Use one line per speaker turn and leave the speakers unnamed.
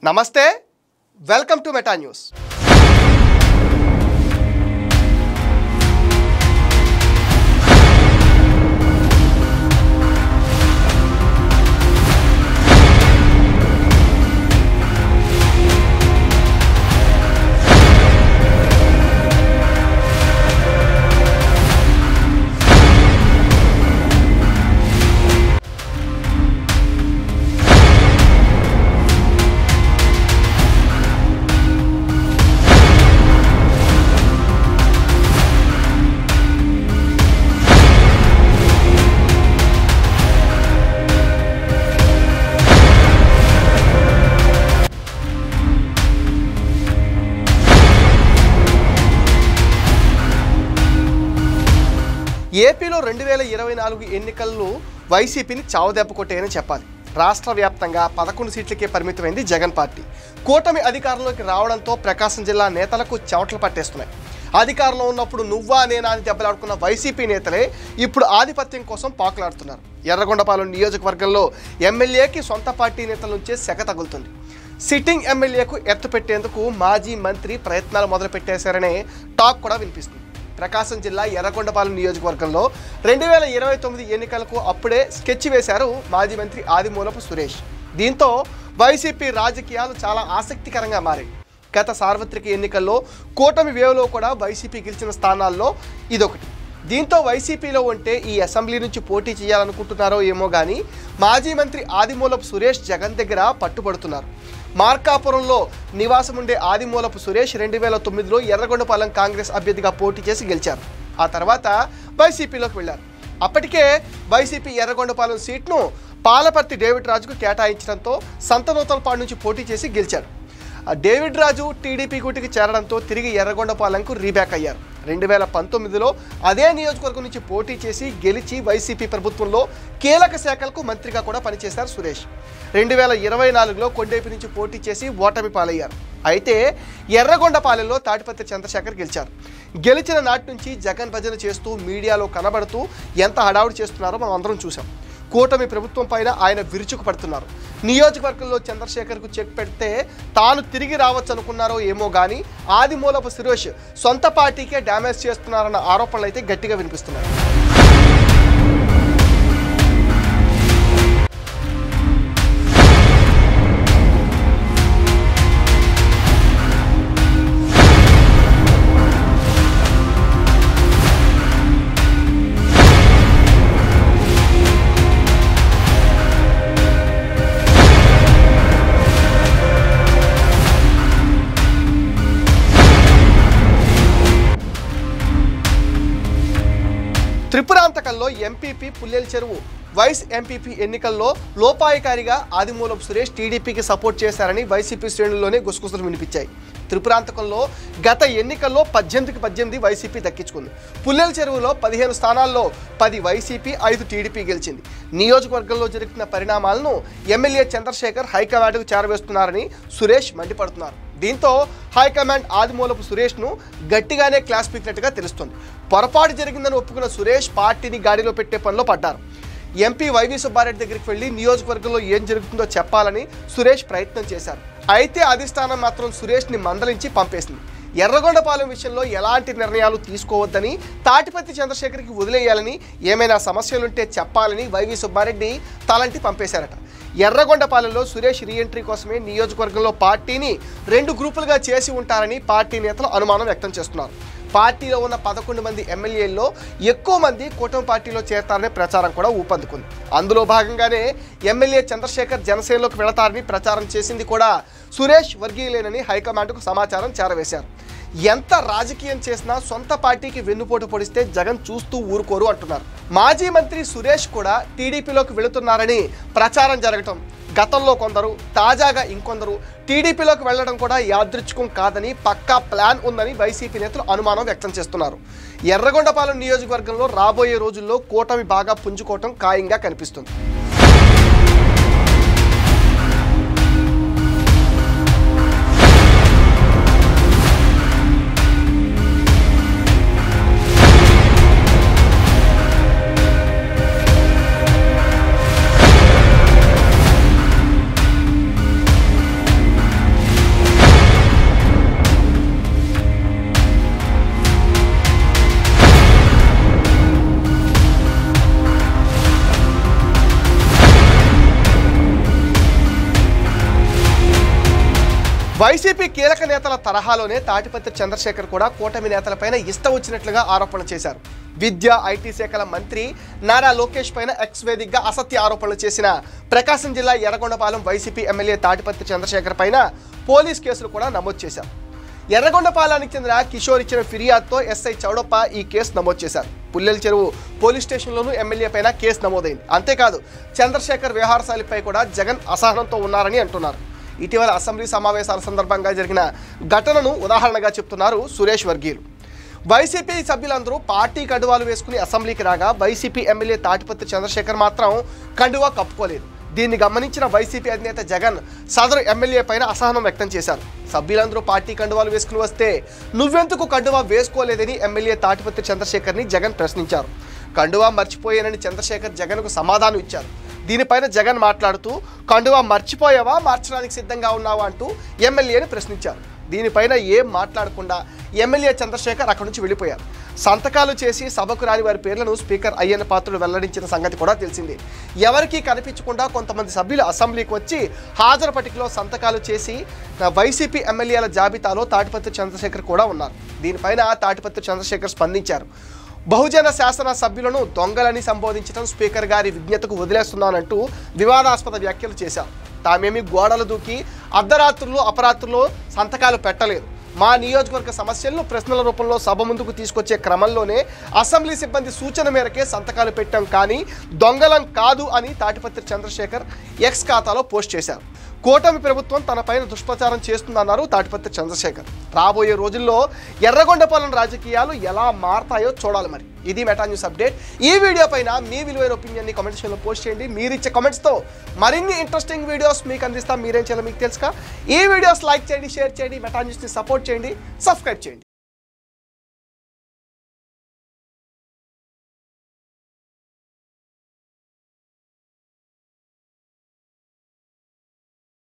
నమస్తే welcome to meta news ఏపీలో 2024 ఎన్నికల్లో వైసీపీని చావుదెబ్బ కొట్టాయని చెప్పాలి. రాష్ట్ర వ్యాప్తంగా 11 సీట్లకే పరిమితమైంది జగన్ పార్టీ. కూటమి అధికారంలోకి రావడంతో ప్రకాశం జిల్లా నేతలకు చెమటలు పట్టేస్తున్నాయి. అధికారంలో ఉన్నప్పుడు నువ్వా నేనా అని దెబ్బలాడుకున్న వైసీపీ నేతలే ఇప్పుడు ఆధిపత్యం కోసం పాకులాడుతున్నారు. ఎర్రగొండపాలెం నియోజకవర్గంలో ఎమ్మెల్యేకి సొంత పార్టీ నేతల నుంచే సెగ తగులుతుంది. సిట్టింగ్ ఎమ్మెల్యేకు ఎత్తుపెట్టేందుకు మాజీ మంత్రి ప్రయత్నాలు మొదలుపెట్టేశారనే టాక్ కూడా వినిపిస్తుంది. ప్రకాశం జిల్లా ఎర్రగొండపాలెం నియోజకవర్గంలో 2029 ఎన్నికలకు అప్పుడే స్కెచ్ వేశారు మాజీ మంత్రి ఆదిమూలపు సురేష్. దీంతో వైసీపీ రాజకీయాలు చాలా ఆసక్తికరంగా మారాయి. గత సార్వత్రిక ఎన్నికల్లో కూటమి వేవ్లో కూడా వైసీపీ గెలిచిన స్థానాల్లో ఇదొకటి. దీంతో వైసీపీలో ఉంటే ఈ అసెంబ్లీ నుంచి పోటీ చేయాలనుకుంటున్నారో ఏమో కానీ మాజీ మంత్రి ఆదిమూలపు సురేష్ జగన్ దగ్గర పట్టుబడుతున్నారు. మార్కాపురంలో నివాసం ఉండే ఆదిమూలపు సురేష్ 2009లో ఎర్రగొండపాలెం కాంగ్రెస్ అభ్యర్థిగా పోటీ చేసి గెలిచారు. ఆ తర్వాత వైసీపీలోకి వెళ్లారు. అప్పటికే వైసీపీ ఎర్రగొండపాలెం సీట్ను పాలపర్తి డేవిడ్ రాజుకు కేటాయించడంతో సంతనూతలపాడు నుంచి పోటీ చేసి గెలిచారు. డేవిడ్ రాజు టీడీపీ కూటికి చేరడంతో తిరిగి ఎర్రగొండపాలెంకు రీబ్యాక్ అయ్యారు. 2019లో అదే నియోజకవర్గం నుంచి పోటీ చేసి గెలిచి వైసీపీ ప్రభుత్వంలో కీలక శాఖలకు మంత్రిగా కూడా పనిచేశారు సురేష్. 2024లో కొండేపి నుంచి పోటీ చేసి ఓటమి పాలయ్యారు. అయితే ఎర్రగొండపాలెంలో తాటిపత్రి చంద్రశేఖర్ గెలిచారు. గెలిచిన నాటి నుంచి జగన్ భజన చేస్తూ మీడియాలో కనబడుతూ ఎంత హడావుడి చేస్తున్నారో మనం అందరం చూసాం. కూటమి ప్రభుత్వం పైన ఆయన విరుచుకుపడుతున్నారు. నియోజకవర్గంలో చంద్రశేఖర్కు చెక్ పెడితే తాను తిరిగి రావచ్చు అనుకున్నారో ఏమో కానీ ఆదిమూలపు సురేష్ సొంత పార్టీకే డ్యామేజ్ చేస్తున్నారన్న ఆరోపణలు అయితే గట్టిగా వినిపిస్తున్నాయి. త్రిపురాంతకంలో ఎంపీపీ పుల్లెల చెరువు వైస్ ఎంపీపీ ఎన్నికల్లో లోపాయికారిగా ఆదిమూలపు సురేష్ టీడీపీకి సపోర్ట్ చేశారని వైసీపీ శ్రేణుల్లోనే గుసగుసలు వినిపించాయి. త్రిపురాంతకంలో గత ఎన్నికల్లో 18కి 18 వైసీపీ దక్కించుకుంది. పుల్లెల చెరువులో 15 స్థానాల్లో 10 వైసీపీ 5 టీడీపీ గెలిచింది. నియోజకవర్గంలో జరుగుతున్న పరిణామాలను ఎమ్మెల్యే చంద్రశేఖర్ హైకమాండ్కు చేరవేస్తున్నారని సురేష్ మండిపడుతున్నారు. దీంతో హైకమాండ్ ఆదిమూలపు సురేష్ను గట్టిగానే క్లాస్ పీకినట్టుగా తెలుస్తుంది. పొరపాటు జరిగిందని ఒప్పుకున్న సురేష్ పార్టీని గాడిలో పెట్టే పనిలో పడ్డారు. ఎంపీ వైవి సుబ్బారెడ్డి దగ్గరికి వెళ్లి నియోజకవర్గంలో ఏం జరుగుతుందో చెప్పాలని సురేష్ ప్రయత్నం చేశారు. అయితే అధిష్టానం మాత్రం సురేష్ని మందలించి పంపేసింది. ఎర్రగొండపాలెం విషయంలో ఎలాంటి నిర్ణయాలు తీసుకోవద్దని, తాటిపత్రి చంద్రశేఖర్కి వదిలేయాలని, ఏమైనా సమస్యలుంటే చెప్పాలని వైవి సుబ్బారెడ్డి తలంటి పంపేశారట. ఎర్రగొండపాలెంలో సురేష్ రీఎంట్రీ కోసమే నియోజకవర్గంలో పార్టీని 2 గ్రూపులుగా చేసి ఉంటారని పార్టీ నేతలు అనుమానం వ్యక్తం చేస్తున్నారు. పార్టీలో ఉన్న 11 మంది ఎమ్మెల్యేల్లో ఎక్కువ మంది కూటమి పార్టీలో చేరతారనే ప్రచారం కూడా ఊపందుకుంది. అందులో భాగంగానే ఎమ్మెల్యే చంద్రశేఖర్ జనసేనలోకి వెళతారని ప్రచారం చేసింది కూడా సురేష్ వర్గీయులేనని హైకమాండ్కు సమాచారం చేరవేశారు. ఎంత రాజకీయం చేసినా సొంత పార్టీకి వెన్నుపోటు పొడిస్తే జగన్ చూస్తూ ఊరుకోరు అంటున్నారు. మాజీ మంత్రి సురేష్ కూడా టీడీపీలోకి వెళుతున్నారని ప్రచారం జరగటం, గతంలో కొందరు, తాజాగా ఇంకొందరు టీడీపీలోకి వెళ్లడం కూడా యాదృచ్ఛికం కాదని పక్కా ప్లాన్ ఉందని వైసీపీ నేతలు అనుమానం వ్యక్తం చేస్తున్నారు. ఎర్రగొండపాలెం నియోజకవర్గంలో రాబోయే రోజుల్లో కూటమి బాగా పుంజుకోవటం ఖాయంగా కనిపిస్తుంది. వైసీపీ కీలక నేతల తరహాలోనే తాటిపత్రి చంద్రశేఖర్ కూడా కూటమి నేతలపైన ఇష్టం వచ్చినట్లుగా ఆరోపణలు చేశారు. విద్య, ఐటీ శాఖల మంత్రి నారా లోకేష్ పైన ఎక్స్ వేదికగా అసత్య ఆరోపణలు చేసిన ప్రకాశం జిల్లా ఎర్రగొండపాలెం వైసీపీ ఎమ్మెల్యే తాటిపత్రి చంద్రశేఖర్ పైన పోలీస్ కేసులు కూడా నమోదు చేశారు. ఎర్రగొండపాలెనికి చెందిన కిషోర్ ఇచ్చిన ఫిర్యాదుతో ఎస్ఐ చౌడప్ప ఈ కేసు నమోదు చేశారు. పుల్లెల చెరువు పోలీస్ స్టేషన్లోనూ ఎమ్మెల్యే పైన కేసు నమోదైంది. అంతేకాదు చంద్రశేఖర్ వ్యవహారశైలిపై కూడా జగన్ అసహనంతో ఉన్నారని అంటున్నారు. ఇటీవల అసెంబ్లీ సమావేశాల సందర్భంగా జరిగిన ఘటనను ఉదాహరణగా చెప్తున్నారు సురేష్ వర్గీయులు. వైసీపీ సభ్యులందరూ పార్టీ కండువాలు వేసుకుని అసెంబ్లీకి రాగా వైసీపీ ఎమ్మెల్యే తాటిపత్రి చంద్రశేఖర్ మాత్రం కండువా కప్పుకోలేదు. దీన్ని గమనించిన వైసీపీ అధినేత జగన్ సదరు ఎమ్మెల్యే పైన అసహనం వ్యక్తం చేశారు. సభ్యులందరూ పార్టీ కండువాలు వేసుకుని వస్తే నువ్వెందుకు కండువా వేసుకోలేదని ఎమ్మెల్యే తాటిపత్రి చంద్రశేఖర్ని జగన్ ప్రశ్నించారు. కండువా మర్చిపోయానని చంద్రశేఖర్ జగన్కు సమాధానం ఇచ్చారు. దీనిపైన జగన్ మాట్లాడుతూ కండువా మర్చిపోయావా, మార్చడానికి సిద్ధంగా ఉన్నావా అంటూ ఎమ్మెల్యేని ప్రశ్నించారు. దీనిపైన ఏం మాట్లాడకుండా ఎమ్మెల్యే చంద్రశేఖర్ అక్కడి నుంచి వెళ్ళిపోయారు. సంతకాలు చేసి సభకు రాని వారి పేర్లను స్పీకర్ అయ్యన్న పాత్రుడు వెల్లడించిన సంగతి కూడా తెలిసిందే. ఎవరికీ కనిపించకుండా కొంతమంది సభ్యులు అసెంబ్లీకి వచ్చి హాజరు పట్టికలో సంతకాలు చేసి వైసీపీ ఎమ్మెల్యేల జాబితాలో తాటిపత్రి చంద్రశేఖర్ కూడా ఉన్నారు. దీనిపైన తాటిపత్రి చంద్రశేఖర్ స్పందించారు. బహుజన శాసన సభ్యులను దొంగలని సంబోధించడం స్పీకర్ గారి విజ్ఞతకు వదిలేస్తున్నానంటూ వివాదాస్పద వ్యాఖ్యలు చేశారు. తామేమి గోడలు దూకి అర్ధరాత్రులు అపరాత్రుల్లో సంతకాలు పెట్టలేదు. మా నియోజకవర్గ సమస్యలను ప్రశ్నల రూపంలో సభ ముందుకు తీసుకొచ్చే క్రమంలోనే అసెంబ్లీ సిబ్బంది సూచన మేరకే సంతకాలు పెట్టాం, కానీ దొంగలం కాదు అని తాటిపత్రి చంద్రశేఖర్ ఎక్స్ ఖాతాలో పోస్ట్ చేశారు. కూటమి ప్రభుత్వం తనపైన దుష్ప్రచారం చేస్తుందన్నారు తాటిపత్రి చంద్రశేఖర్. రాబోయే రోజుల్లో ఎర్రగొండపాలెం రాజకీయాలు ఎలా మారతాయో చూడాలి. మరి ఇది మెటా న్యూస్ అప్డేట్. ఈ వీడియో పైన మీ విలువైన ఒపీనియన్ని కామెంట్ సెక్షన్లో పోస్ట్ చేయండి. మీరు ఇచ్చే కామెంట్స్తో మరిన్ని ఇంట్రెస్టింగ్ వీడియోస్ మీకు అందిస్తాం. మీరేం చేయాలో మీకు తెలుసుగా. ఈ వీడియోస్ లైక్ చేయండి, షేర్ చేయండి, మెటా న్యూస్ని సపోర్ట్ చేయండి, సబ్స్క్రైబ్ చేయండి.